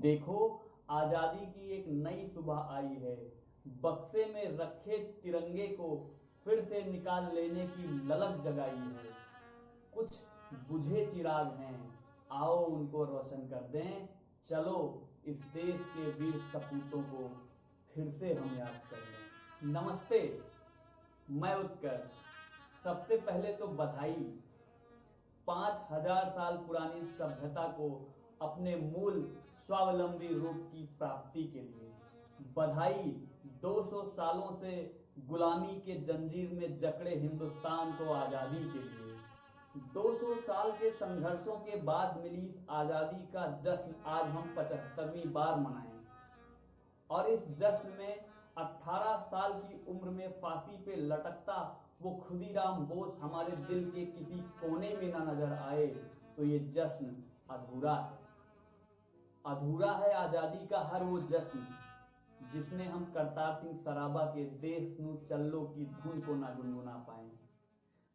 देखो, आजादी की एक नई सुबह आई है। बक्से में रखे तिरंगे को फिर से निकाल लेने की ललक जगाई है। कुछ बुझे चिराग हैं, आओ उनको रोशन कर दें। चलो इस देश के वीर सपूतों को फिर से हम याद कर लें। नमस्ते, मैं उत्कर्ष। सबसे पहले तो बधाई 5000 साल पुरानी सभ्यता को अपने मूल स्वावलंबी रूप की प्राप्ति के लिए। बधाई 200 सालों से गुलामी के जंजीर में जकड़े हिंदुस्तान को आजादी के लिए। 200 साल के संघर्षों के बाद मिली इस आजादी का जश्न आज हम 75वीं बार मनाएं। और इस जश्न में 18 साल की उम्र में फांसी पे लटकता वो खुदीराम बोस हमारे दिल के किसी कोने में ना नजर आए तो ये जश्न अधूरा है। अधूरा है आजादी का हर वो जश्न जिसमें हम करतार सिंह सराबा के देश नू चल्लो की धुन को ना गुनगुना पाए।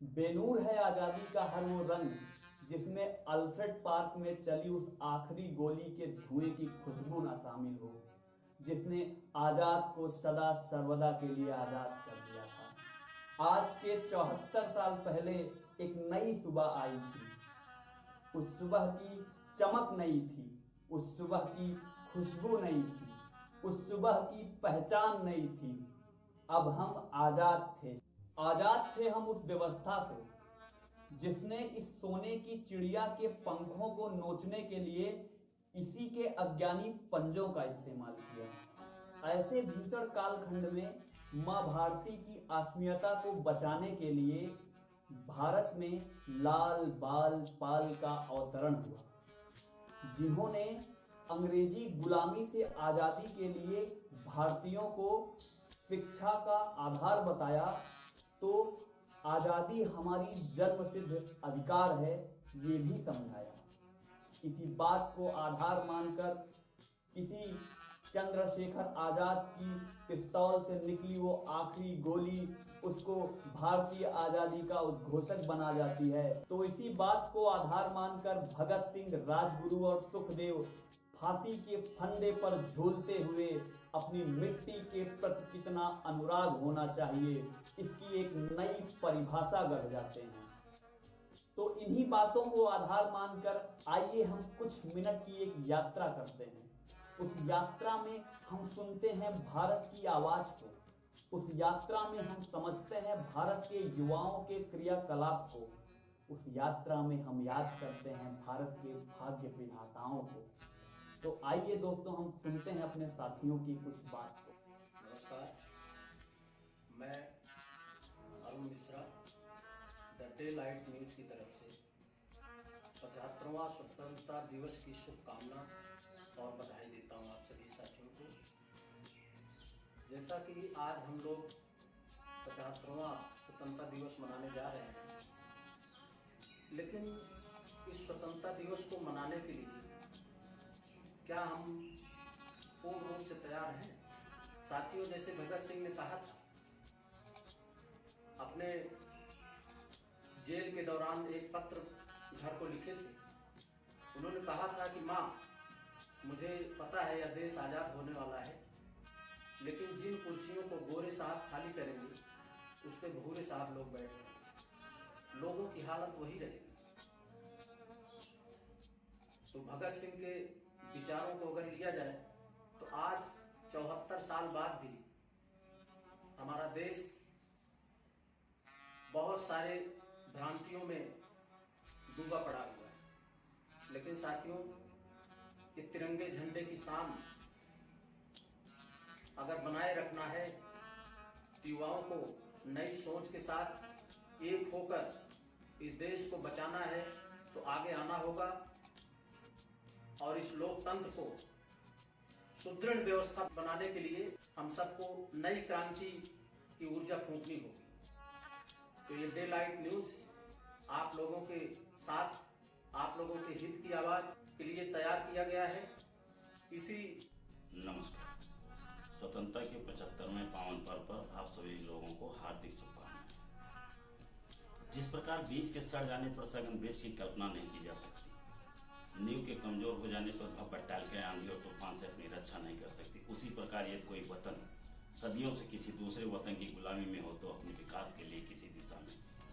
बेनूर है आजादी का हर वो रंग जिसमें अल्फ्रेड पार्क में चली उस आखिरी गोली के धुएं की खुशबू ना शामिल हो, जिसने आजाद को सदा सर्वदा के लिए आजाद कर दिया था। आज के 74 साल पहले एक नई सुबह आई थी। उस सुबह की चमक नई थी, उस सुबह की खुशबू नई थी, उस सुबह की पहचान नई थी। अब हम आजाद थे। आजाद थे हम उस व्यवस्था से जिसने इस सोने की चिड़िया के पंखों को नोचने के लिए इसी के अज्ञानी पंजों का इस्तेमाल किया। ऐसे भीषण कालखंड में मां भारती की आत्मीयता को बचाने के लिए भारत में लाल बाल पाल का अवतरण हुआ, जिन्होंने अंग्रेजी गुलामी से आजादी के लिए भारतीयों को शिक्षा का आधार बताया। तो आजादी हमारी जन्मसिद्ध अधिकार है ये भी समझाया। इसी बात को आधार मानकर किसी चंद्रशेखर आजाद की पिस्तौल से निकली वो आखिरी गोली उसको भारतीय आजादी का उद्घोषक बना जाती है। तो इसी बात को आधार मानकर भगत सिंह, राजगुरु और सुखदेव फांसी के फंदे पर झूलते हुए अपनी मिट्टी के प्रति कितना अनुराग होना चाहिए इसकी एक नई परिभाषा गढ़ जाते हैं। तो इन्हीं बातों को आधार मानकर आइए हम कुछ मिनट की एक यात्रा करते हैं। उस यात्रा में हम सुनते हैं भारत की आवाज को, उस यात्रा में हम समझते हैं भारत के युवाओं के क्रियाकलाप को, उस यात्रा में हम याद करते हैं भारत के भाग्य विधाताओं को। तो आइए दोस्तों हम सुनते हैं अपने साथियों की कुछ बात को। नमस्कार, मैं Arun Mishra the day light news की तरफ से 75वां स्वतंत्रता दिवस की शुभकामना और बधाई देता हूं आप सभी साथियों को। जैसा कि आज हम लोग 75वां स्वतंत्रता दिवस मनाने जा रहे हैं, लेकिन इस स्वतंत्रता दिवस को मनाने के लिए क्या हम पूर्ण रूप से तैयार हैं? साथियों, जैसे भगत सिंह ने कहा था, अपने जेल के दौरान एक पत्र घर को लिखे थे। उन्होंने कहा था कि माँ, मुझे पता है यह देश आजाद होने वाला है, लेकिन जिन कुर्सियों को गोरे साहब खाली करेंगे उस पर भूरे साहब लोग बैठ रहेंगे, लोगों की हालत वही रहेगी। तो भगत सिंह के विचारों को अगर लिया जाए तो आज 74 साल बाद भी हमारा देश बहुत सारे भ्रांतियों में डूबा पड़ा हुआ है। लेकिन साथियों, ये तिरंगे झंडे की शान अगर बनाए रखना है, युवाओं को नई सोच के साथ एक होकर इस देश को बचाना है, तो आगे आना होगा और इस लोकतंत्र को सुदृढ़ व्यवस्था बनाने के लिए हम सबको नई क्रांति की ऊर्जा फूंकनी होगी। तो ये डे लाइट न्यूज आप लोगों के साथ, आप लोगों के हित की आवाज के लिए तैयार किया गया है। इसी नमस्कार, स्वतंत्रता के 75वें पावन पर्व पर आप सभी लोगों को हार्दिक शुभकामनाएं। जिस प्रकार बीज के सड़ जाने पर सघन वृक्ष की कल्पना नहीं की जा सकती, नींव के कमजोर हो जाने पर भपट टाल के आंधी और तूफान से अपनी रक्षा नहीं कर सकती, उसी प्रकार यदि कोई वतन सदियों से किसी दूसरे वतन की गुलामी में हो तो अपने विकास के लिए किसी दिशा में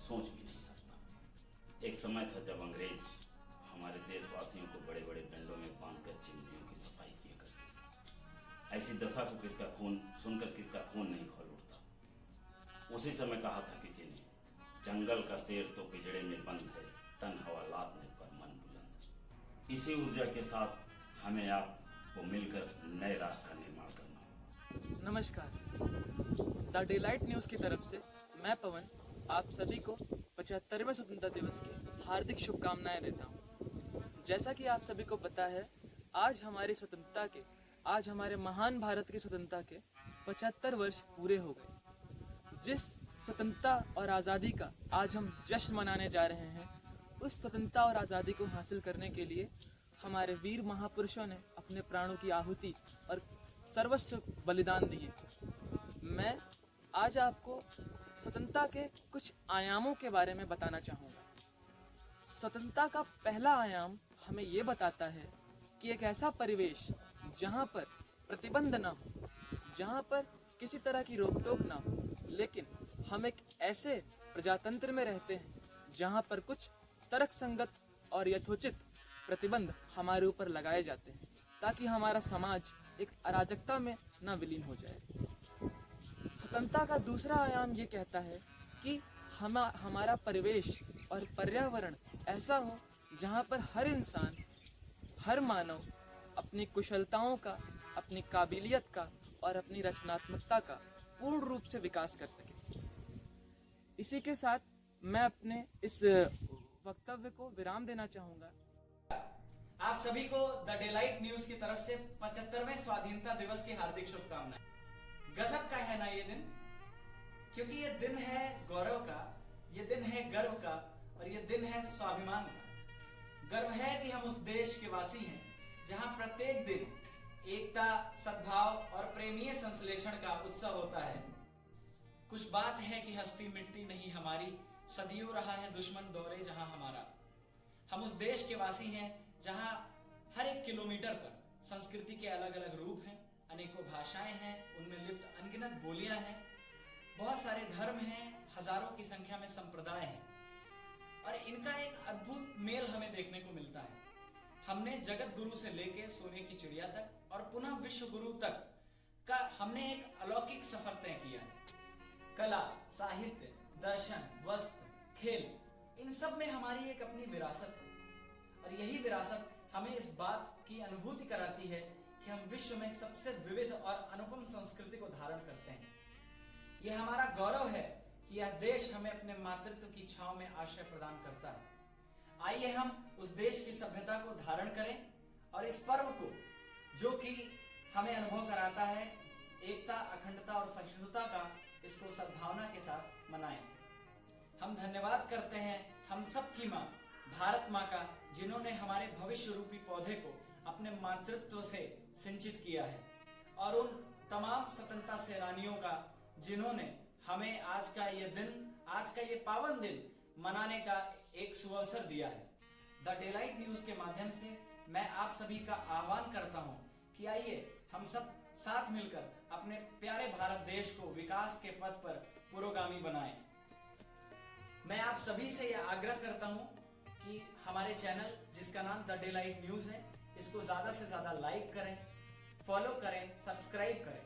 सोच भी नहीं सकता। एक समय था जब अंग्रेज हमारे देशवासियों को बड़े बड़े डंडों में बांधकर चिमनियों की सफाई किया करते थे। ऐसी दशा को किसका खून सुनकर किसका खून नहीं खौल उठता। उसी समय कहा था किसी ने, जंगल का शेर तो पिंजड़े में बंद है, तन हवालात पर मन बुलंद। इसी ऊर्जा के साथ हमें आपको मिलकर नए राष्ट्र का निर्माण करना होगा। नमस्कार, द डेलाइट न्यूज़ की तरफ से मैं पवन आप सभी को 75वें स्वतंत्रता दिवस की हार्दिक शुभकामनाएं देता हूं। जैसा कि आप सभी को पता है, आज हमारे महान भारत की स्वतंत्रता के 75 वर्ष पूरे हो गए। जिस स्वतंत्रता और आज़ादी का आज हम जश्न मनाने जा रहे हैं, उस स्वतंत्रता और आज़ादी को हासिल करने के लिए हमारे वीर महापुरुषों ने अपने प्राणों की आहुति और सर्वस्व बलिदान दिए। मैं आज आपको स्वतंत्रता के कुछ आयामों के बारे में बताना चाहूँगा। स्वतंत्रता का पहला आयाम हमें ये बताता है कि एक ऐसा परिवेश जहाँ पर प्रतिबंध ना हो, जहाँ पर किसी तरह की रोक टोक ना हो, लेकिन हम एक ऐसे प्रजातंत्र में रहते हैं जहाँ पर कुछ तर्कसंगत और यथोचित प्रतिबंध हमारे ऊपर लगाए जाते हैं, ताकि हमारा समाज एक अराजकता में न विलीन हो जाए। स्वतंत्रता का दूसरा आयाम ये कहता है कि हमारा परिवेश और पर्यावरण ऐसा हो जहाँ पर हर इंसान, हर मानव अपनी कुशलताओं का, अपनी काबिलियत का और अपनी रचनात्मकता का पूर्ण रूप से विकास कर सके। इसी के साथ मैं अपने इस वक्तव्य को विराम देना चाहूँगा। आप सभी को द डेलाइट न्यूज की तरफ से 75वें स्वाधीनता दिवस की हार्दिक शुभकामनाएं। गजब का है ना ये दिन, क्योंकि ये दिन है गौरव का, ये दिन है गर्व का और ये दिन है स्वाभिमान का। गर्व है कि हम उस देश के वासी हैं जहां प्रत्येक दिन एकता, सद्भाव और प्रेमीय संश्लेषण का उत्सव होता है। कुछ बात है कि हस्ती मिटती नहीं हमारी, सदियों रहा है दुश्मन दौरे जहां हमारा। हम उस देश के वासी हैं जहां हर एक किलोमीटर पर संस्कृति के अलग अलग रूप हैं, अनेकों भाषाएं हैं, उनमें लिप्त अनगिनत बोलियां हैं, बहुत सारे धर्म हैं, हजारों की संख्या में संप्रदाय हैं और इनका एक अद्भुत मेल हमें देखने को मिलता है। हमने जगत गुरु से लेके सोने की चिड़िया तक और पुनः विश्व गुरु तक का हमने एक अलौकिक सफर तय किया है। कला, साहित्य, दर्शन, वस्त्र, खेल, इन सब में हमारी एक अपनी विरासत है और यही विरासत हमें इस बात की अनुभूति कराती है कि हम विश्व में सबसे विविध और अनुपम संस्कृति को धारण करते हैं। यह हमारा गौरव है कि यह देश हमें अपने मातृत्व की छांव में आश्रय प्रदान करता है। आइए हम उस देश की सभ्यता को धारण करें और इस पर्व को, जो कि हमें अनुभव कराता है एकता, अखंडता और सहिष्णुता का, इसको सद्भावना के साथ मनाएं। हम धन्यवाद करते हैं हम सब की माँ भारत माँ का, जिन्होंने हमारे भविष्य रूपी पौधे को अपने मातृत्व से सिंचित किया है, और उन तमाम स्वतंत्रता सेनानियों का जिन्होंने हमें आज का ये पावन दिन मनाने का एक सुअवसर दिया है। द डेलाइट न्यूज के माध्यम से मैं आप सभी का आह्वान करता हूं कि आइए हम सब साथ मिलकर अपने प्यारे भारत देश को विकास के पथ पर पुरोगामी बनाएं। मैं आप सभी से यह आग्रह करता हूं कि हमारे चैनल, जिसका नाम द डेलाइट न्यूज है, इसको ज्यादा से ज्यादा लाइक करें, फॉलो करें, सब्सक्राइब करें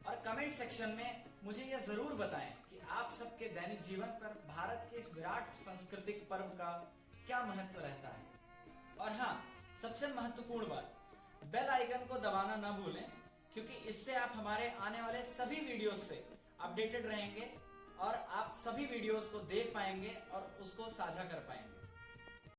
और कमेंट सेक्शन में मुझे यह जरूर बताएं कि आप सबके दैनिक जीवन पर भारत के इस विराट सांस्कृतिक पर्व का क्या महत्व रहता है। और हाँ, सबसे महत्वपूर्ण बात, बेल आइकन को दबाना ना भूलें, क्योंकि इससे आप हमारे आने वाले सभी वीडियोस से अपडेटेड रहेंगे और आप सभी वीडियोस को देख पाएंगे और उसको साझा कर पाएंगे।